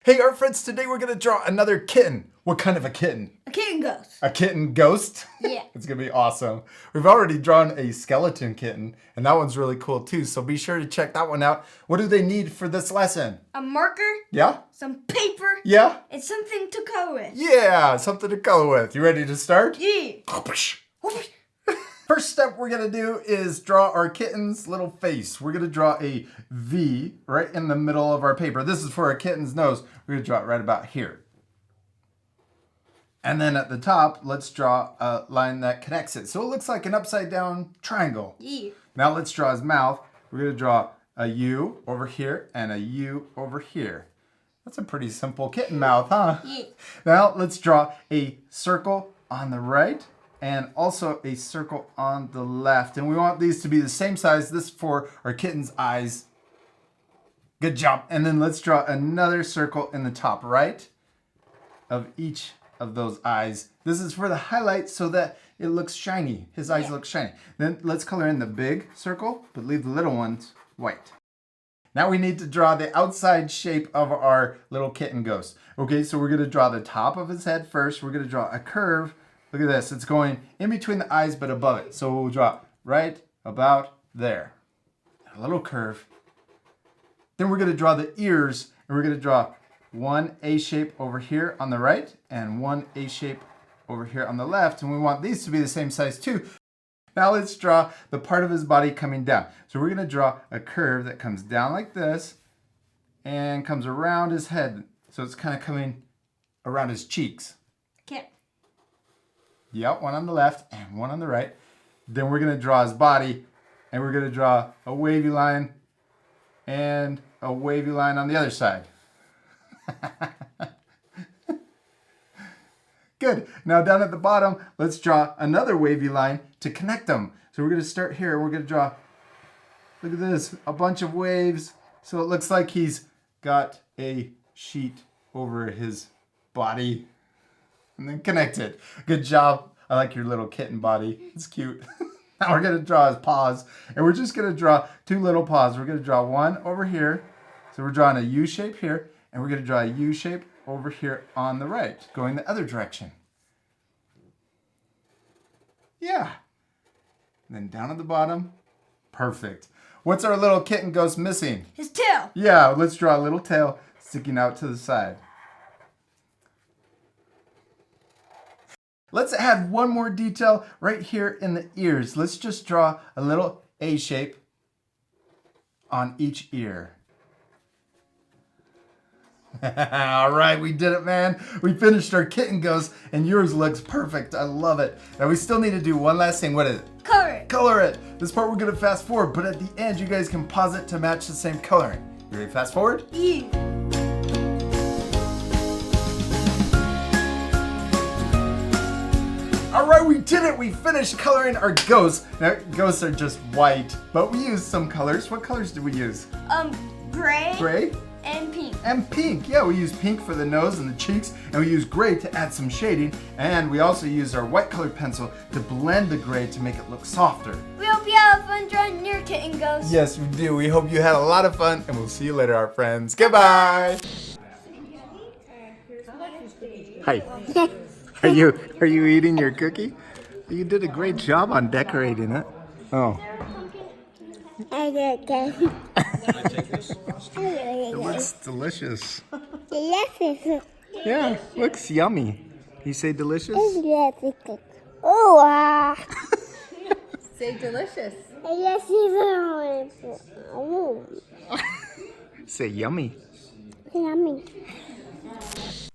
Hey, our friends, today we're going to draw another kitten. What kind of a kitten? A kitten ghost. A kitten ghost? Yeah. It's going to be awesome. We've already drawn a skeleton kitten, and that one's really cool too, so be sure to check that one out. What do they need for this lesson? A marker. Yeah? Some paper. Yeah? And something to color with. Yeah, something to color with. You ready to start? Yeah. First step we're going to do is draw our kitten's little face. We're going to draw a V right in the middle of our paper. This is for our kitten's nose. We're going to draw it right about here. And then at the top, let's draw a line that connects it. So it looks like an upside down triangle. Yeah. Now let's draw his mouth. We're going to draw a U over here and a U over here. That's a pretty simple kitten mouth, huh? Yeah. Now let's draw a circle on the right and also a circle on the left. And we want these to be the same size. This is for our kitten's eyes. Good job. And then let's draw another circle in the top right of each of those eyes. This is for the highlight so that it looks shiny. His eyes look shiny. Then let's color in the big circle, but leave the little ones white. Now we need to draw the outside shape of our little kitten ghost. Okay, so we're gonna draw the top of his head first. We're gonna draw a curve. Look at this, it's going in between the eyes but above it. So we'll draw right about there. A little curve. Then we're gonna draw the ears, and we're gonna draw one A shape over here on the right and one A shape over here on the left. And we want these to be the same size too. Now let's draw the part of his body coming down. So we're gonna draw a curve that comes down like this and comes around his head. So it's kind of coming around his cheeks. Okay. Yep, one on the left and one on the right. Then we're gonna draw his body, and we're gonna draw a wavy line and a wavy line on the other side. Good. Now down at the bottom, let's draw another wavy line to connect them. So we're gonna start here. We're gonna draw, look at this, a bunch of waves. So it looks like he's got a sheet over his body. And then connect it. Good job. I like your little kitten body. It's cute. Now we're going to draw his paws. And we're just going to draw two little paws. We're going to draw one over here. So we're drawing a U shape here. And we're going to draw a U shape over here on the right, going the other direction. Yeah. And then down at the bottom. Perfect. What's our little kitten ghost missing? His tail. Yeah, let's draw a little tail sticking out to the side. Let's add one more detail right here in the ears. Let's just draw a little A shape on each ear. All right, we did it, man. We finished our kitten ghost, and yours looks perfect. I love it. Now we still need to do one last thing. What is it? Color it. Color it. This part we're gonna fast forward, but at the end you guys can pause it to match the same coloring. You ready to fast forward? Yeah. All right, we did it. We finished coloring our ghosts. Now, ghosts are just white, but we used some colors. What colors did we use? Gray. Gray? And pink. And pink. Yeah, we used pink for the nose and the cheeks, and we used gray to add some shading, and we also used our white colored pencil to blend the gray to make it look softer. We hope you have fun drawing your kitten ghost. Yes, we do. We hope you had a lot of fun, and we'll see you later, our friends. Goodbye. Hi. Are you eating your cookie? You did a great job on decorating it. Oh. It looks delicious. Delicious. Yeah, looks yummy. You say delicious? Oh, Say delicious. yes, Say yummy.